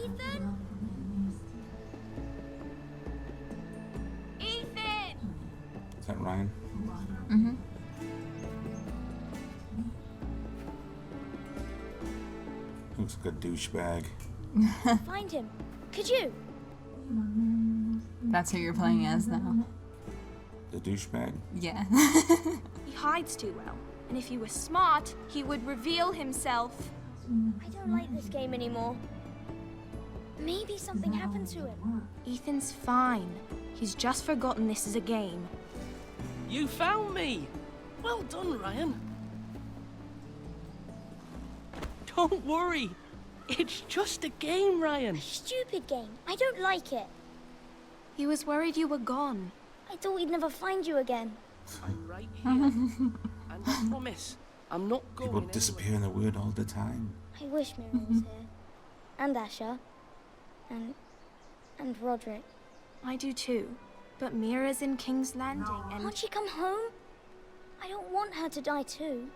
Ethan? Ethan! Is that Ryan? Mm-hmm. Looks like a douchebag. Find him. Could you? That's who you're playing as now. The douchebag? Yeah. He hides too well. And if he were smart, he would reveal himself. I don't like this game anymore. Maybe something happened to him. Ethan's fine. He's just forgotten this is a game. You found me! Well done, Ryan. Don't worry. It's just a game, Ryan. Stupid game. I don't like it. He was worried you were gone. I thought we'd never find you again. I'm right here. And I promise, I'm not going People disappear in the wood all the time. I wish Mira was here. And Asher. And Roderick. I do too. But Mira's in King's Landing and... Can't she come home? I don't want her to die too.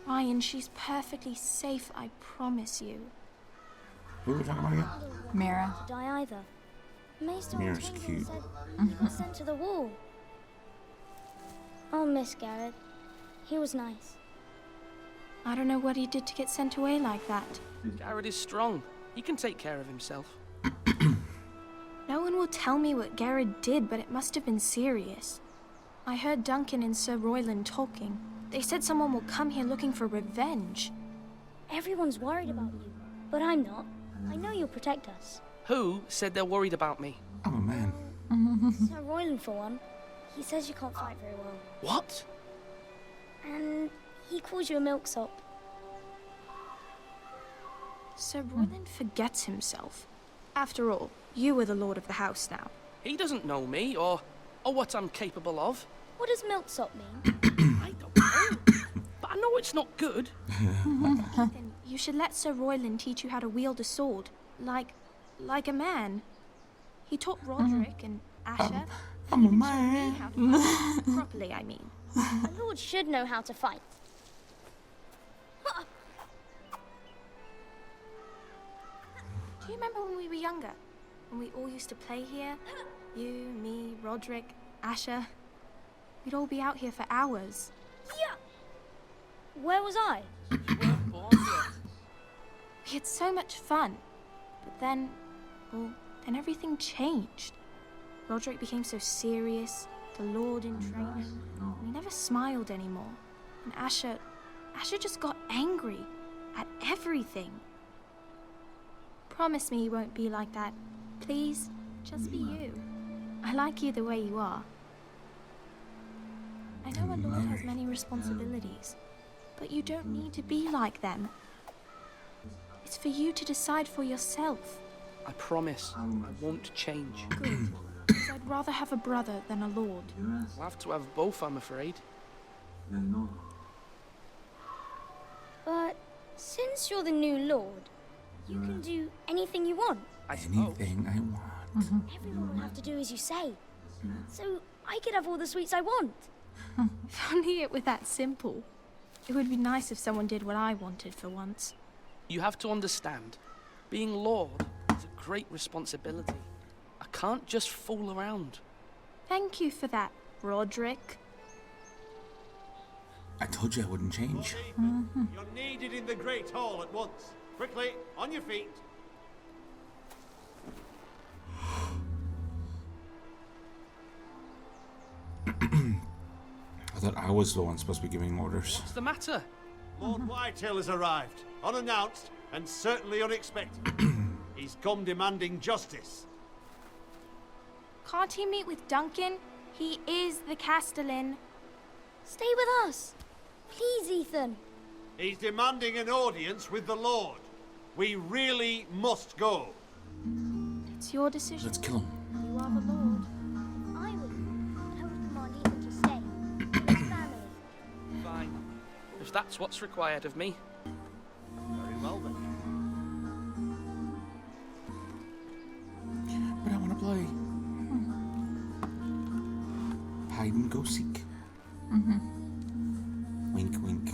Ryan, she's perfectly safe, I promise you. Who are we talking about again? Mira. To die either. Maester Mira's Octavian cute. said he got sent to the wall. I'll miss Garrett. He was nice. I don't know what he did to get sent away like that. Garrett is strong. He can take care of himself. No one will tell me what Garrett did, but it must have been serious. I heard Duncan and Sir Royland talking. They said someone will come here looking for revenge. Everyone's worried about you, but I'm not. I know you'll protect us. Who said they're worried about me? I'm a man. Sir Royland, for one. He says you can't fight very well. What? And he calls you a milksop. Sir Royland forgets himself. After all, you are the lord of the house now. He doesn't know me or what I'm capable of. What does milksop mean? I don't know. But I know it's not good. Ethan, you should let Sir Royland teach you how to wield a sword. Like a man. He taught Roderick and Asher. I'm a Me man. how to fight. Properly, I mean. A lord should know how to fight. Do you remember when we were younger? When we all used to play here? You, me, Roderick, Asher. We'd all be out here for hours. Yeah. Where was I? You weren't born yet. We had so much fun. But then, well, then everything changed. Roderick became so serious, the lord in training. He never smiled anymore. And Asher just got angry at everything. Promise me you won't be like that. Please, just be you. I like you the way you are. I know a lord has many responsibilities, but you don't need to be like them. It's for you to decide for yourself. I promise I won't change. Good. Because I'd rather have a brother than a lord. We'll have to have both, I'm afraid. But since you're the new lord, you can do anything you want. I suppose. Anything I want. Everyone will have to do as you say. So I could have all the sweets I want. If only it were that simple. It would be nice if someone did what I wanted for once. You have to understand, being lord is a great responsibility. I can't just fool around. Thank you for that, Roderick. I told you I wouldn't change. You're needed in the Great Hall at once. Quickly, on your feet. I thought I was the one supposed to be giving orders. What's the matter? Lord Whitehill has arrived, unannounced and certainly unexpected. He's come demanding justice. Can't he meet with Duncan? He is the Castellan. Stay with us. Please, Ethan. He's demanding an audience with the Lord. We really must go. It's your decision. Let's kill him. You are the lord. I would. I would command Ethan to stay. With his family. Fine. If that's what's required of me. Very well then. But I want to play. Hide and go seek. Wink, wink.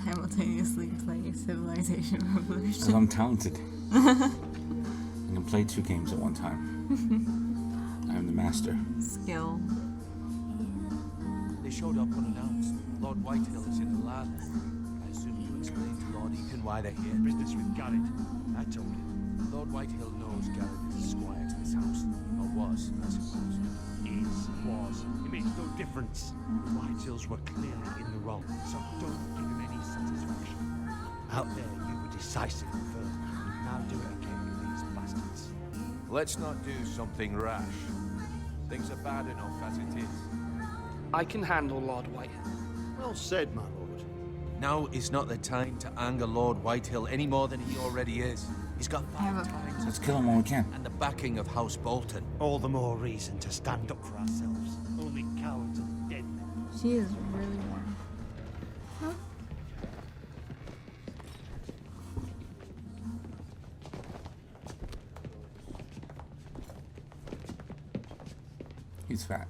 Simultaneously play Civilization Because Revolution. I'm talented. I can play 2 games at one time. I am the master. Skill. They showed up unannounced. Lord Whitehill is in the lab. I assume you explained to Lord Ethan why they're here. Business with Garrett. I told him. Lord Whitehill knows Garrett is squire to this house. Or was, I suppose. Was. It makes no difference. The Whitehills were clearly in the wrong, so don't give him any satisfaction. Out there, you were decisive and firm. Now do it again with these bastards. Let's not do something rash. Things are bad enough as it is. I can handle Lord Whitehill. Well said, my lord. Now is not the time to anger Lord Whitehill any more than he already is. He's got have 5 a- times Let's kill him when we can. and the backing of House Bolton. All the more reason to stand up for ourselves. Only cowards and dead men. She is really warm. He's fat.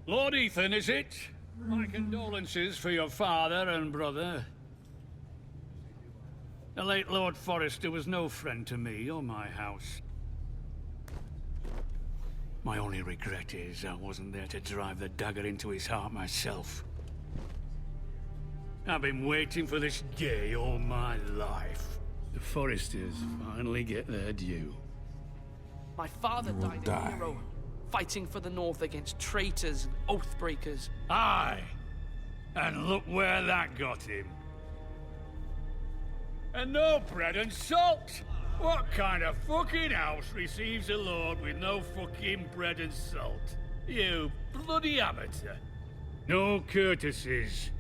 Lord Ethan, is it? My condolences for your father and brother. The late Lord Forrester was no friend to me or my house. My only regret is I wasn't there to drive the dagger into his heart myself. I've been waiting for this day all my life. The Forresters finally get their due. My father will died die. a hero, fighting for the North against traitors and oath-breakers. Aye, and look where that got him. And no bread and salt! What kind of fucking house receives a lord with no fucking bread and salt? You bloody amateur. No courtesies.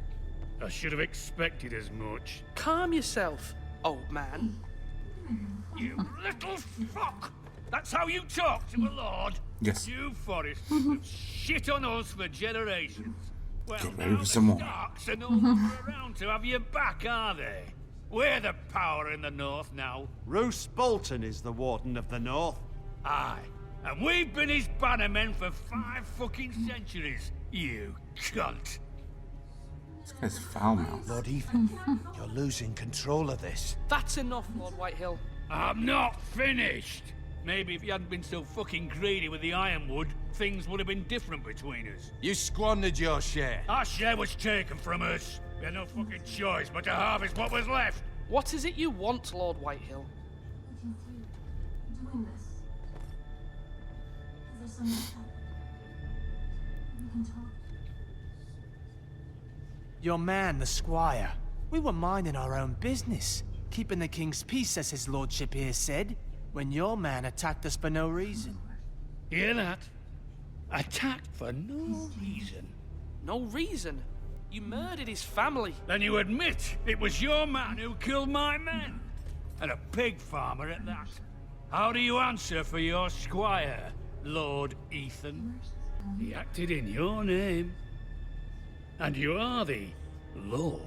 I should have expected as much. Calm yourself, old man. You little fuck! That's how you talk to a lord? Yes. You Forresters have shit on us for generations. Well, Get ready now for the some more. Starks are no longer around to have you back, are they? We're the power in the north now. Roose Bolton is the Warden of the North. Aye. And we've been his bannermen for 5 fucking centuries, you cunt. This guy's foul mouth. Lord Ethan, you're losing control of this. That's enough, Lord Whitehill. I'm not finished. Maybe if you hadn't been so fucking greedy with the ironwood, things would have been different between us. You squandered your share. Our share was taken from us. We had no fucking choice but to harvest what was left. What is it you want, Lord Whitehill? Doing this. Is there something we can talk? Your man, the squire. We were minding our own business, keeping the king's peace, as his lordship here said, when your man attacked us for no reason. Hear that? Attacked for no reason. No reason. You murdered his family. Then you admit it was your man who killed my men. And a pig farmer at that. How do you answer for your squire, Lord Ethan? He acted in your name. And you are the lord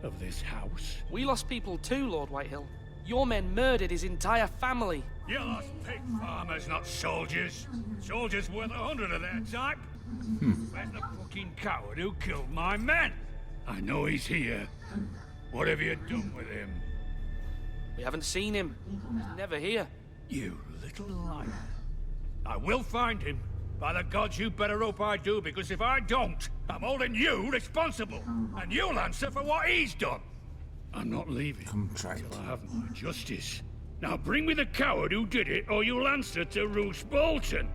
of this house. We lost people too, Lord Whitehill. Your men murdered his entire family. You lost pig farmers, not soldiers. Soldiers worth 100 of their type. Where's the fucking coward who killed my men? I know he's here. What have you done with him? We haven't seen him. He's never here. You little liar. I will find him. By the gods, you better hope I do, because if I don't, I'm holding you responsible. And you'll answer for what he's done. I'm not leaving Come try it. till I have my justice. Now bring me the coward who did it, or you'll answer to Roose Bolton.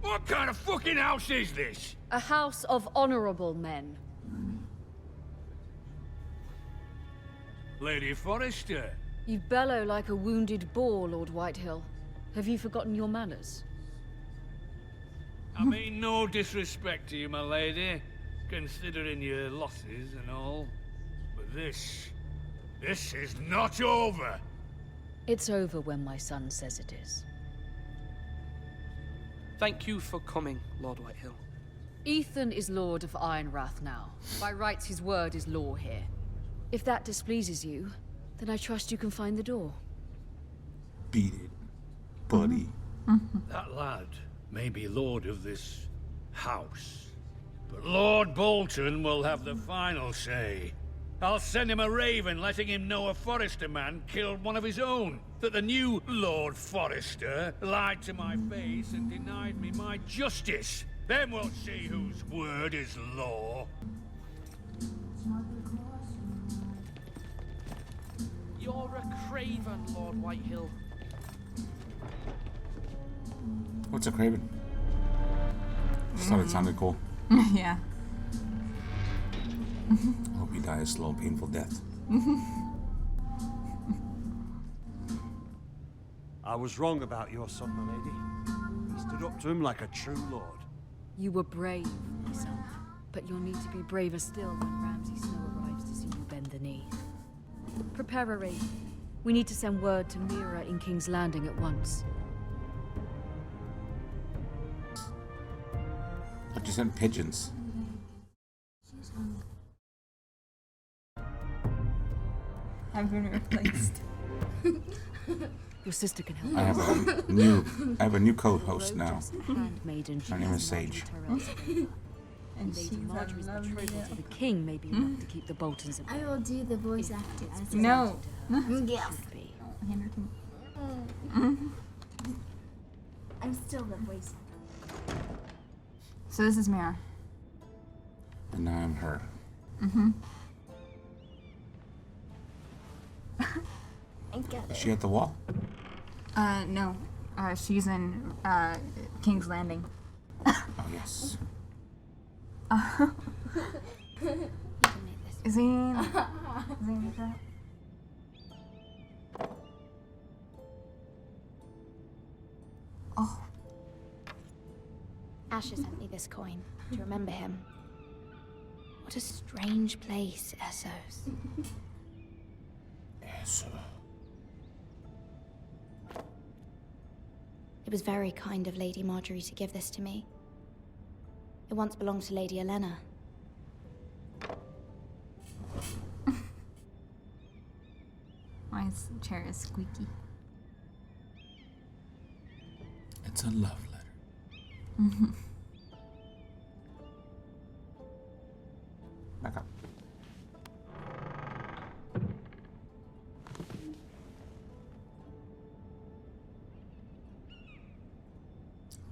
What kind of fucking house is this? A house of honorable men. Lady Forrester. You bellow like a wounded boar, Lord Whitehill. Have you forgotten your manners? I mean no disrespect to you, my lady, considering your losses and all. But this is not over. It's over when my son says it is. Thank you for coming, Lord Whitehill. Ethan is Lord of Ironrath now. By rights, his word is law here. If that displeases you, then I trust you can find the door. Beat it, buddy. That lad may be lord of this house, But Lord Bolton will have the final say. I'll send him a raven letting him know a Forrester man killed one of his own. That the new Lord Forrester lied to my face and denied me my justice. Then we'll see whose word is law. You're a craven, Lord Whitehill. What's a craven? Just thought it sounded cool. Yeah. I hope he dies a slow, painful death. I was wrong about your son, my lady. He stood up to him like a true lord. You were brave, my son. But you'll need to be braver still when Ramsay Snow arrives to see you bend the knee. Prepare a raid. We need to send word to Mira in King's Landing at once. I just sent pigeons. I've been replaced. Your sister can help. I have a new co-host now. Her name is Sage. And Lady she's Marjorie's a lovely betrothal girl. to the king may be enough to keep the Boltons at I will do the voice acting. No. Yes. bay. I'm still the voice actor. So this is Mira. And now I'm her. I get Is it. she at the wall? No. She's in, King's Landing. Oh, yes. Is he in that? Oh. Asher sent me this coin to remember him. What a strange place, Essos. Yes. It was very kind of Lady Marjorie to give this to me. It once belonged to Lady Elena. My chair is squeaky. It's a love letter. Back up.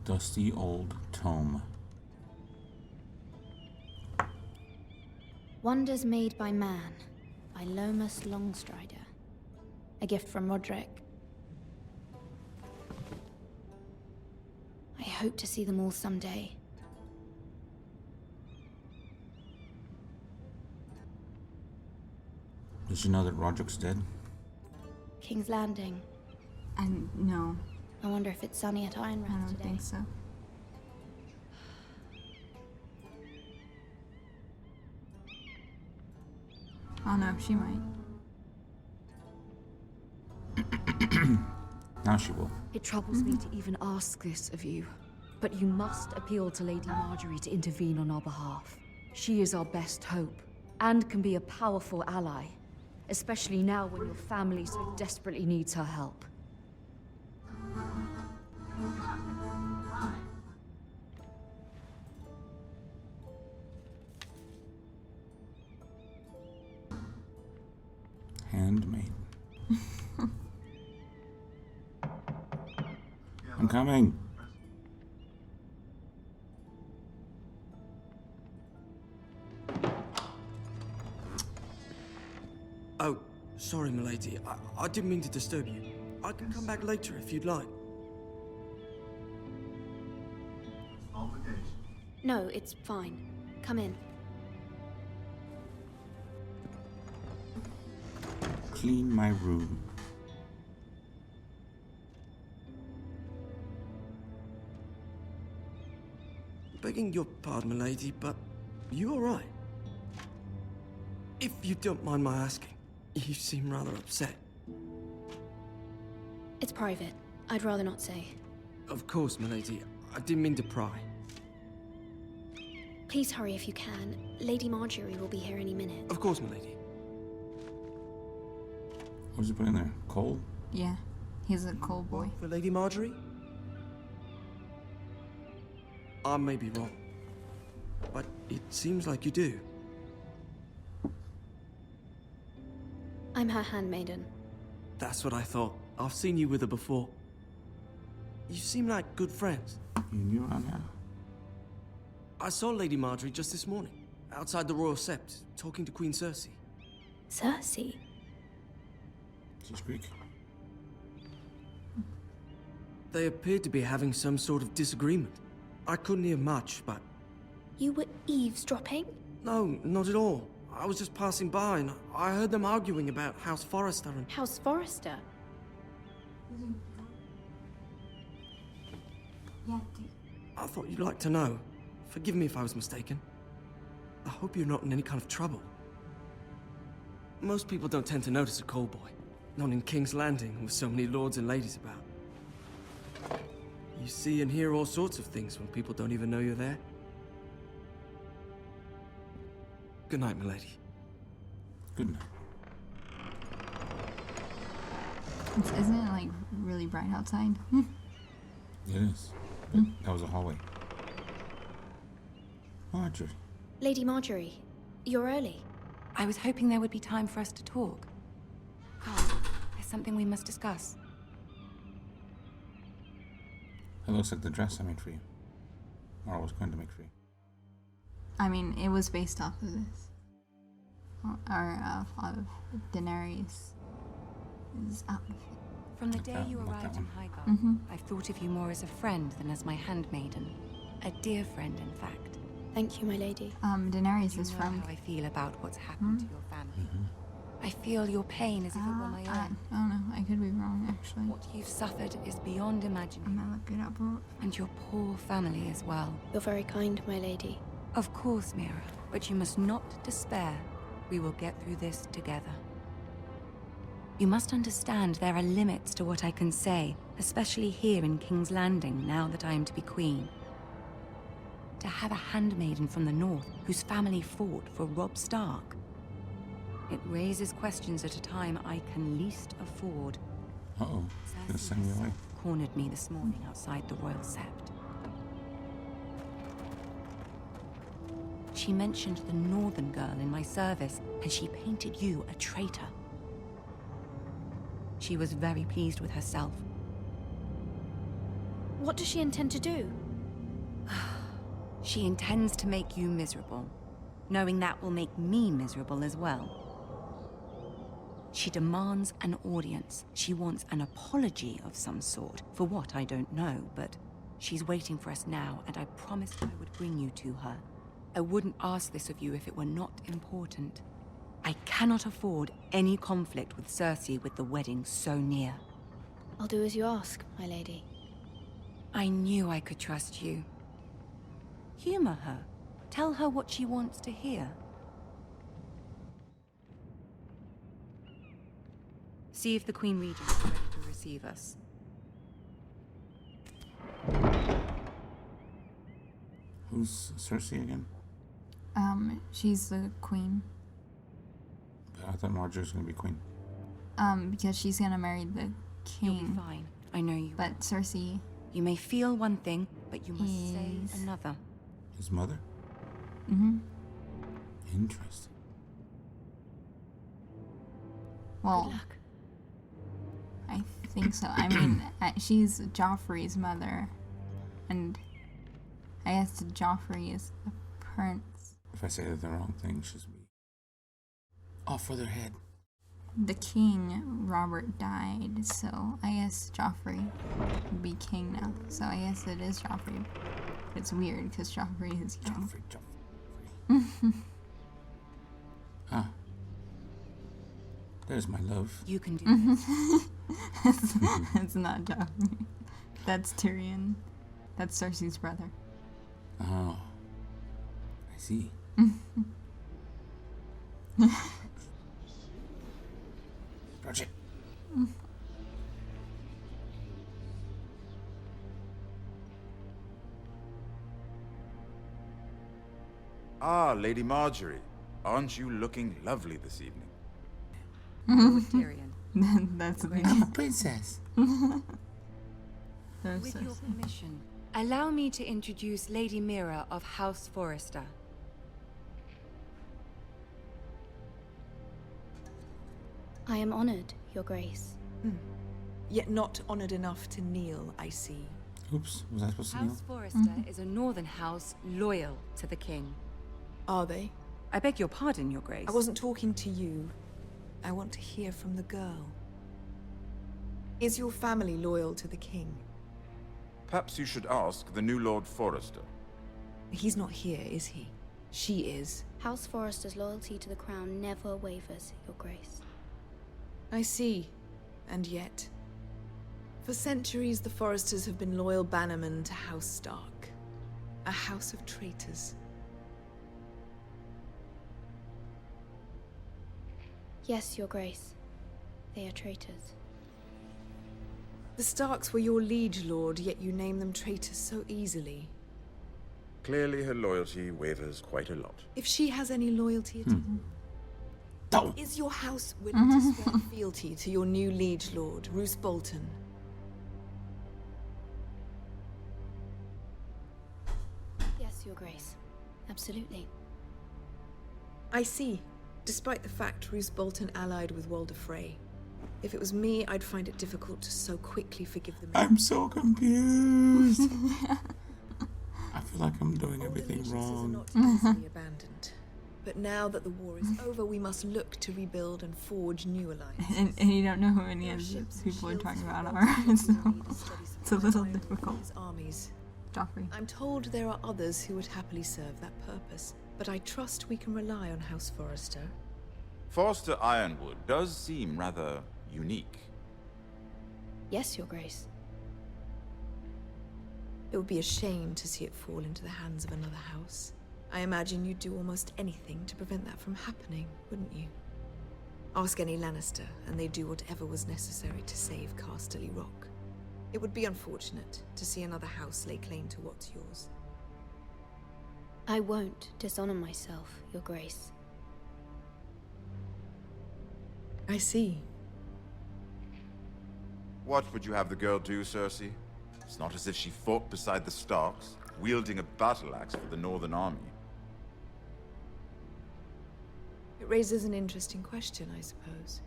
Dusty old tome. Wonders Made by Man, by Lomas Longstrider. A gift from Roderick. I hope to see them all someday. Did you know that Roderick's dead? King's Landing. And no, I wonder if it's sunny at I Ironrath don't today. think so. Oh no, she might. Now she will. It troubles me to even ask this of you, but you must appeal to Lady Marjorie to intervene on our behalf. She is our best hope, and can be a powerful ally, especially now when your family so desperately needs her help. Handmaiden. I'm coming. Oh, sorry, milady. I didn't mean to disturb you. I can come back later if you'd like. No, it's fine. Come in. Clean my room. Begging your pardon, milady, but you all right? If you don't mind my asking, you seem rather upset. It's private. I'd rather not say. Of course, milady. I didn't mean to pry. Please hurry if you can. Lady Marjorie will be here any minute. Of course, milady. What did you put in there? Coal? Yeah, he's a coal boy. For Lady Marjorie? I may be wrong. but it seems like you do. I'm her handmaiden. That's what I thought. I've seen you with her before. You seem like good friends. You knew around here? I saw Lady Marjorie just this morning, outside the Royal Sept, talking to Queen Cersei. Cersei? She's Greek. They appeared to be having some sort of disagreement. I couldn't hear much, but... You were eavesdropping? No, not at all. I was just passing by and I heard them arguing about House Forrester and... House Forrester? I thought you'd like to know. Forgive me if I was mistaken. I hope you're not in any kind of trouble. Most people don't tend to notice a callboy. Not in King's Landing, with so many lords and ladies about. You see and hear all sorts of things when people don't even know you're there. Good night, milady. Good night. Isn't it like really bright outside? It is. But that was a hallway. Marjorie. Lady Marjorie, you're early. I was hoping there would be time for us to talk. Come, there's something we must discuss. It looks like the dress I made for you. Or I was going to make for you. I mean, it was based off of this. Or of Daenerys' outfit. From the day you arrived in Highgarden, Mm-hmm. I've thought of you more as a friend than as my handmaiden. A dear friend, in fact. Thank you, my lady. Daenerys is You know from... how I feel about what's happened to your family. I feel your pain as if it were my own. Oh no, I could be wrong, actually. What you've suffered is beyond imagining. I'm gonna look it up. And your poor family as well. You're very kind, my lady. Of course, Mira, but you must not despair. We will get through this together. You must understand there are limits to what I can say, especially here in King's Landing, now that I am to be queen. To have a handmaiden from the north whose family fought for Robb Stark. It raises questions at a time I can least afford. Uh-oh. Gonna send me away. Cornered me this morning outside the Royal Sept. She mentioned the northern girl in my service, and she painted you a traitor. She was very pleased with herself. What does she intend to do? She intends to make you miserable, knowing that will make me miserable as well. She demands an audience. She wants an apology of some sort, for what I don't know, but she's waiting for us now, and I promised I would bring you to her. I wouldn't ask this of you if it were not important. I cannot afford any conflict with Cersei with the wedding so near. I'll do as you ask, my lady. I knew I could trust you. Humor her. Tell her what she wants to hear. See if the Queen Regent is ready to receive us. Who's Cersei again? She's the queen. I thought Marjorie was gonna be queen. Because she's gonna marry the king. You'll be fine. I know you. But Cersei... You may feel one thing, but you must say another. His mother? Mm-hmm. Interesting. Well, Good luck. I think so. I mean, she's Joffrey's mother. And I guess Joffrey is the prince. If I say the wrong thing, she's me. Off for their head. The king, Robert, died, so I guess Joffrey would be king now. So I guess it is Joffrey. It's weird because Joffrey is young. Joffrey. Ah. There's my love. You can do this. It's not Joffrey. That's Tyrion. That's Cersei's brother. Oh. I see. Project. Ah, Lady Marjorie. Aren't you looking lovely this evening? Tyrion. That's I'm a princess. With your permission, Allow me to introduce Lady Mira of House Forrester. I am honored, Your Grace. Yet not honored enough to kneel, I see. Oops, was I supposed to kneel? House Forrester is a northern house loyal to the king. Are they? I beg your pardon, Your Grace. I wasn't talking to you. I want to hear from the girl. Is your family loyal to the king? Perhaps you should ask the new Lord Forrester. He's not here, is he? She is. House Forrester's loyalty to the crown never wavers, Your Grace. I see. And yet... For centuries, the Forresters have been loyal bannermen to House Stark. A house of traitors. Yes, Your Grace. They are traitors. The Starks were your liege lord, yet you name them traitors so easily. Clearly her loyalty wavers quite a lot. If she has any loyalty at all, is your house willing to swear fealty to your new liege lord, Roose Bolton? Yes, Your Grace. Absolutely. I see. Despite the fact Roose Bolton allied with Walder Frey. If it was me, I'd find it difficult to so quickly forgive them. I'm so confused. I feel like I'm doing everything wrong. Not easily abandoned. But now that the war is over, we must look to rebuild and forge new alliances. And you don't know who any of the people we're talking about are, so it's a little difficult. Armies. Joffrey. I'm told there are others who would happily serve that purpose, but I trust we can rely on House Forrester. Forrester Ironwood does seem rather unique. Yes, Your Grace. It would be a shame to see it fall into the hands of another house. I imagine you'd do almost anything to prevent that from happening, wouldn't you? Ask any Lannister, and they'd do whatever was necessary to save Casterly Rock. It would be unfortunate to see another house lay claim to what's yours. I won't dishonor myself, Your Grace. I see. What would you have the girl do, Cersei? It's not as if she fought beside the Starks, wielding a battle axe for the Northern Army. It raises an interesting question, I suppose.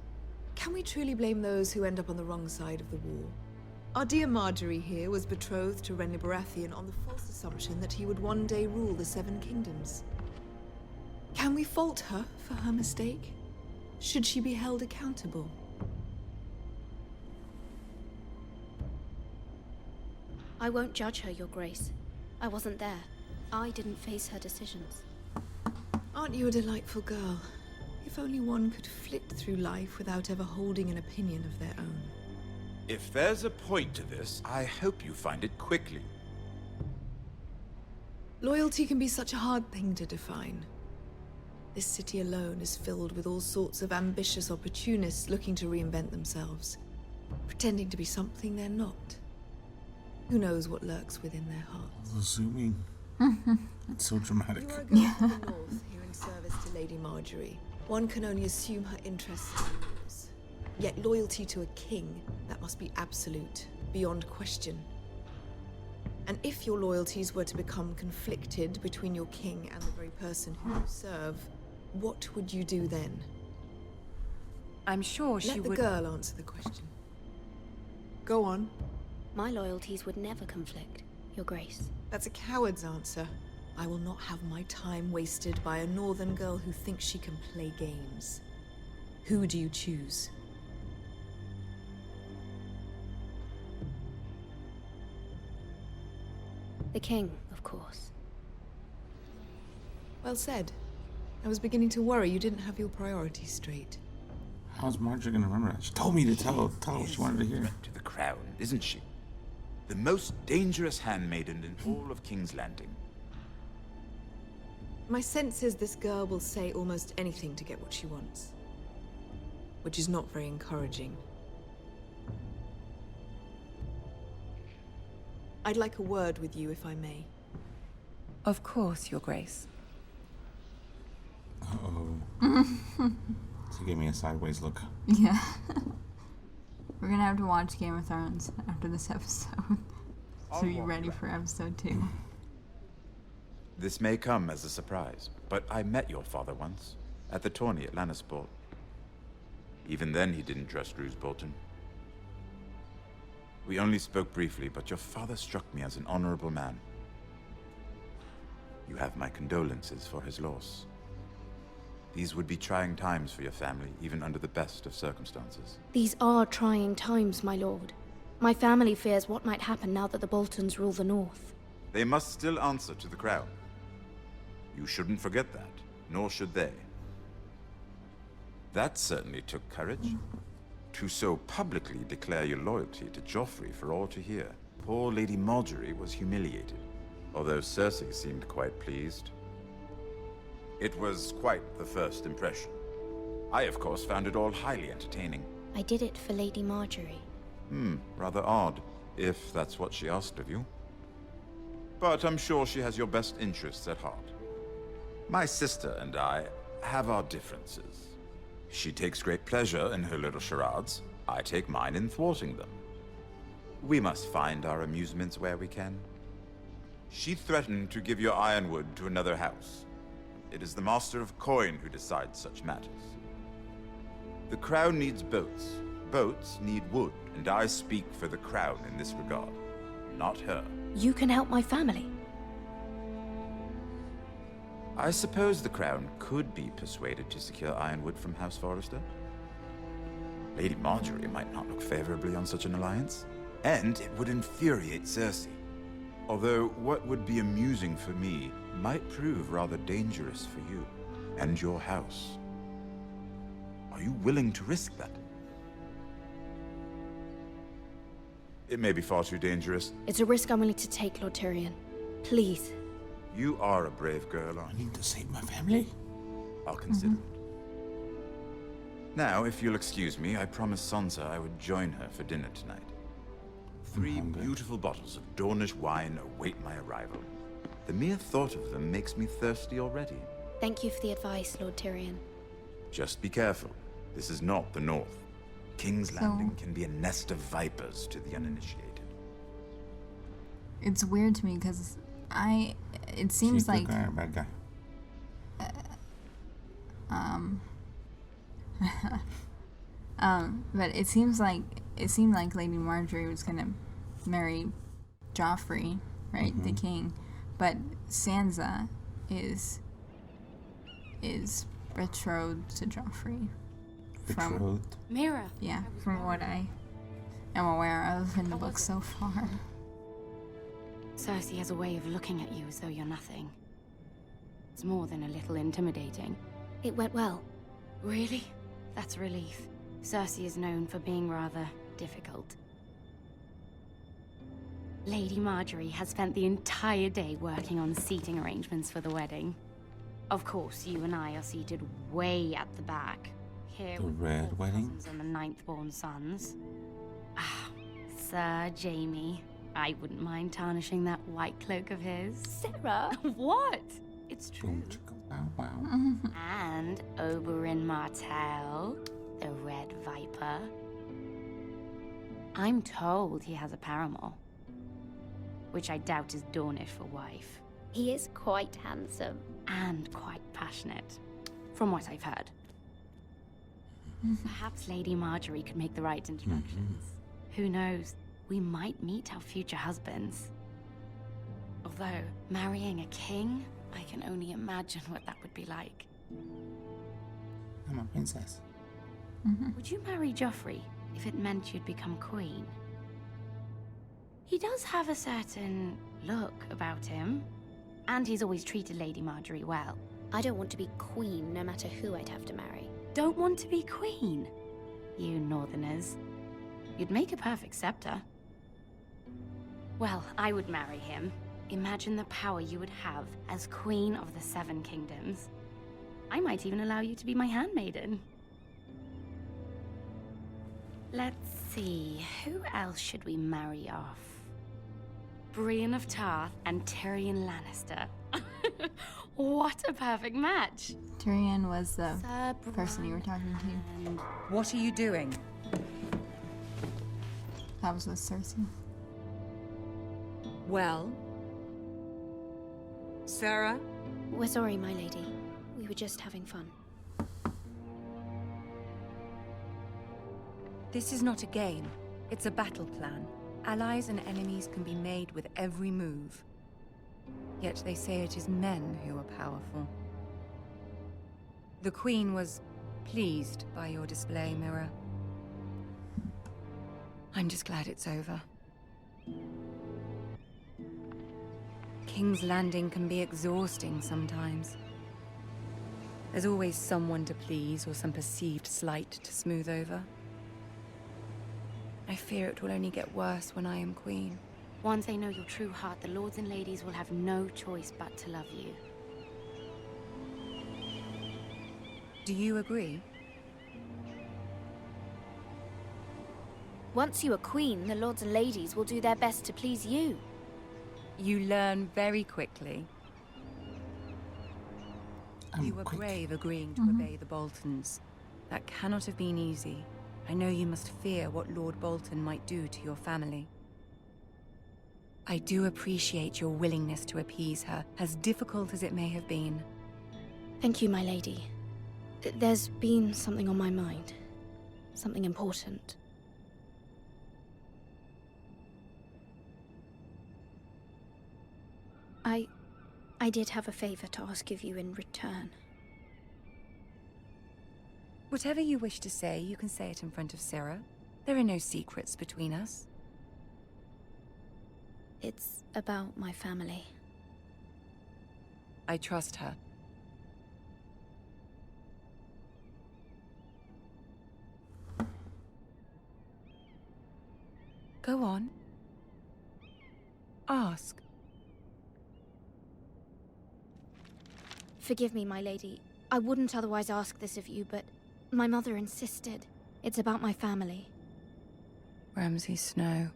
Can we truly blame those who end up on the wrong side of the war? Our dear Marjorie here was betrothed to Renly Baratheon on the false assumption that he would one day rule the Seven Kingdoms. Can we fault her for her mistake? Should she be held accountable? I won't judge her, Your Grace. I wasn't there. I didn't face her decisions. Aren't you a delightful girl? If only one could flit through life without ever holding an opinion of their own. If there's a point to this, I hope you find it quickly. Loyalty can be such a hard thing to define. This city alone is filled with all sorts of ambitious opportunists looking to reinvent themselves, pretending to be something they're not. Who knows what lurks within their hearts? Assuming. It's so dramatic. You are a girl from the north here in service to Lady Marjorie. One can only assume her interests are yours. Yet loyalty to a king, that must be absolute, beyond question. And if your loyalties were to become conflicted between your king and the very person who you serve, what would you do then? I'm sure she Let the would... girl answer the question. Go on. My loyalties would never conflict, Your Grace. That's a coward's answer. I will not have my time wasted by a northern girl who thinks she can play games. Who do you choose? The king, of course. Well said. I was beginning to worry you didn't have your priorities straight. How's Marjorie gonna remember that? She told me to tell her what she wanted to hear. To the crown, isn't she? The most dangerous handmaiden in all of King's Landing. My sense is this girl will say almost anything to get what she wants. Which is not very encouraging. I'd like a word with you, if I may. Of course, Your Grace. Uh-oh. She gave me a sideways look. Yeah. We're gonna have to watch Game of Thrones after this episode. So you ready for episode 2? This may come as a surprise, but I met your father once, at the tourney at Lannisport. Even then, he didn't trust Roose Bolton. We only spoke briefly, but your father struck me as an honorable man. You have my condolences for his loss. These would be trying times for your family, even under the best of circumstances. These are trying times, my lord. My family fears what might happen now that the Boltons rule the North. They must still answer to the crown. You shouldn't forget that, nor should they. That certainly took courage. To so publicly declare your loyalty to Joffrey for all to hear. Poor Lady Margaery was humiliated, although Cersei seemed quite pleased. It was quite the first impression. I, of course, found it all highly entertaining. I did it for Lady Margaery. Rather odd, if that's what she asked of you. But I'm sure she has your best interests at heart. My sister and I have our differences. She takes great pleasure in her little charades. I take mine in thwarting them. We must find our amusements where we can. She threatened to give your ironwood to another house. It is the Master of Coin who decides such matters. The crown needs boats. Boats need wood, and I speak for the crown in this regard, not her. You can help my family. I suppose the crown could be persuaded to secure ironwood from House Forrester. Lady Margaery might not look favorably on such an alliance, and it would infuriate Cersei. Although what would be amusing for me might prove rather dangerous for you and your house. Are you willing to risk that? It may be far too dangerous. It's a risk I'm willing to take, Lord Tyrion. Please. You are a brave girl, aren't you? I need to save my family. I'll consider it. Now, if you'll excuse me, I promised Sansa I would join her for dinner tonight. 3 beautiful bottles of Dornish wine await my arrival. The mere thought of them makes me thirsty already. Thank you for the advice, Lord Tyrion. Just be careful. This is not the North. King's Landing can be a nest of vipers to the uninitiated. It's weird to me because it seems like Good guy or bad guy? but it seemed like Lady Margaery was gonna marry Joffrey, right, the king, but Sansa is betrothed to Joffrey. Betrothed? Mira. Yeah, from what I am aware of in the book so far. Cersei has a way of looking at you as though you're nothing. It's more than a little intimidating. It went well. Really? That's a relief. Cersei is known for being rather difficult. Lady Margaery has spent the entire day working on seating arrangements for the wedding. Of course, you and I are seated way at the back. Here The with red 4 wedding? cousins and the 9th-born sons. Ah, Sir Jaime. I wouldn't mind tarnishing that white cloak of his. Sarah? What? It's true. Boom, chicka, wow, wow. And Oberyn Martell, the Red Viper. I'm told he has a paramour, which I doubt is Dornish for wife. He is quite handsome. And quite passionate, from what I've heard. Perhaps Lady Margaery could make the right introductions. Who knows? We might meet our future husbands. Although, marrying a king, I can only imagine what that would be like. I'm a princess. Would you marry Joffrey if it meant you'd become queen? He does have a certain look about him, and he's always treated Lady Margaery well. I don't want to be queen no matter who I'd have to marry. Don't want to be queen? You Northerners. You'd make a perfect scepter. Well, I would marry him. Imagine the power you would have as Queen of the 7 Kingdoms. I might even allow you to be my handmaiden. Let's see, who else should we marry off? Brienne of Tarth and Tyrion Lannister. What a perfect match! Tyrion was the person you were talking to. What are you doing? That was with Cersei. Well? Sarah? We're sorry, my lady. We were just having fun. This is not a game. It's a battle plan. Allies and enemies can be made with every move. Yet they say it is men who are powerful. The Queen was pleased by your display, Mira. I'm just glad it's over. King's Landing can be exhausting sometimes. There's always someone to please or some perceived slight to smooth over. I fear it will only get worse when I am queen. Once they know your true heart, the lords and ladies will have no choice but to love you. Do you agree? Once you are queen, the lords and ladies will do their best to please you. You learn very quickly. You were brave agreeing to obey the Boltons. That cannot have been easy. I know you must fear what Lord Bolton might do to your family. I do appreciate your willingness to appease her, as difficult as it may have been. Thank you, my lady. There's been something on my mind. Something important. I did have a favor to ask of you in return. Whatever you wish to say, you can say it in front of Sarah. There are no secrets between us. It's about my family. I trust her. Go on. Ask. Forgive me, my lady. I wouldn't otherwise ask this of you, but my mother insisted. It's about my family. Ramsay Snow.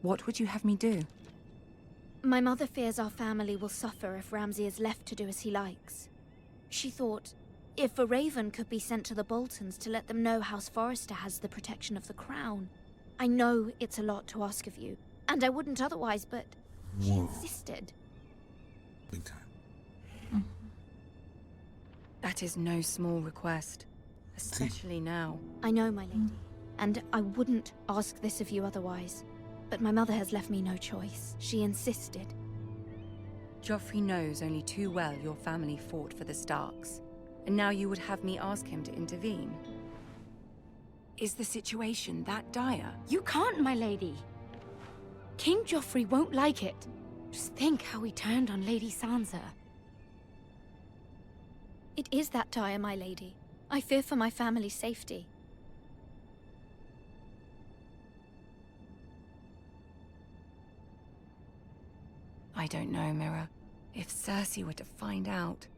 What would you have me do? My mother fears our family will suffer if Ramsay is left to do as he likes. She thought, if a raven could be sent to the Boltons to let them know House Forrester has the protection of the crown. I know it's a lot to ask of you, and I wouldn't otherwise, but she insisted. Big time. That is no small request, especially now. I know, my lady, and I wouldn't ask this of you otherwise. But my mother has left me no choice. She insisted. Joffrey knows only too well your family fought for the Starks, and now you would have me ask him to intervene. Is the situation that dire? You can't, my lady. King Joffrey won't like it. Just think how he turned on Lady Sansa. It is that dire, my lady. I fear for my family's safety. I don't know, Mira. If Cersei were to find out...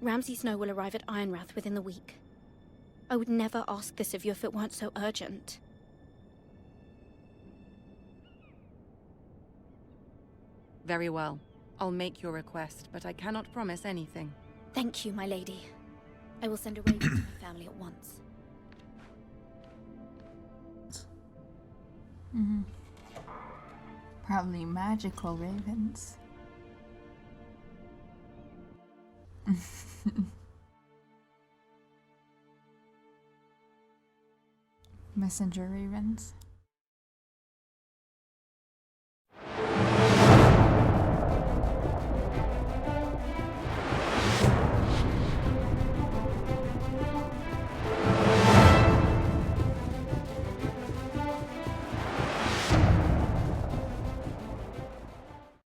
Ramsay Snow will arrive at Ironrath within the week. I would never ask this of you if it weren't so urgent. Very well. I'll make your request, but I cannot promise anything. Thank you, my lady. I will send a raven to my family at once. Probably magical ravens. Messenger ravens.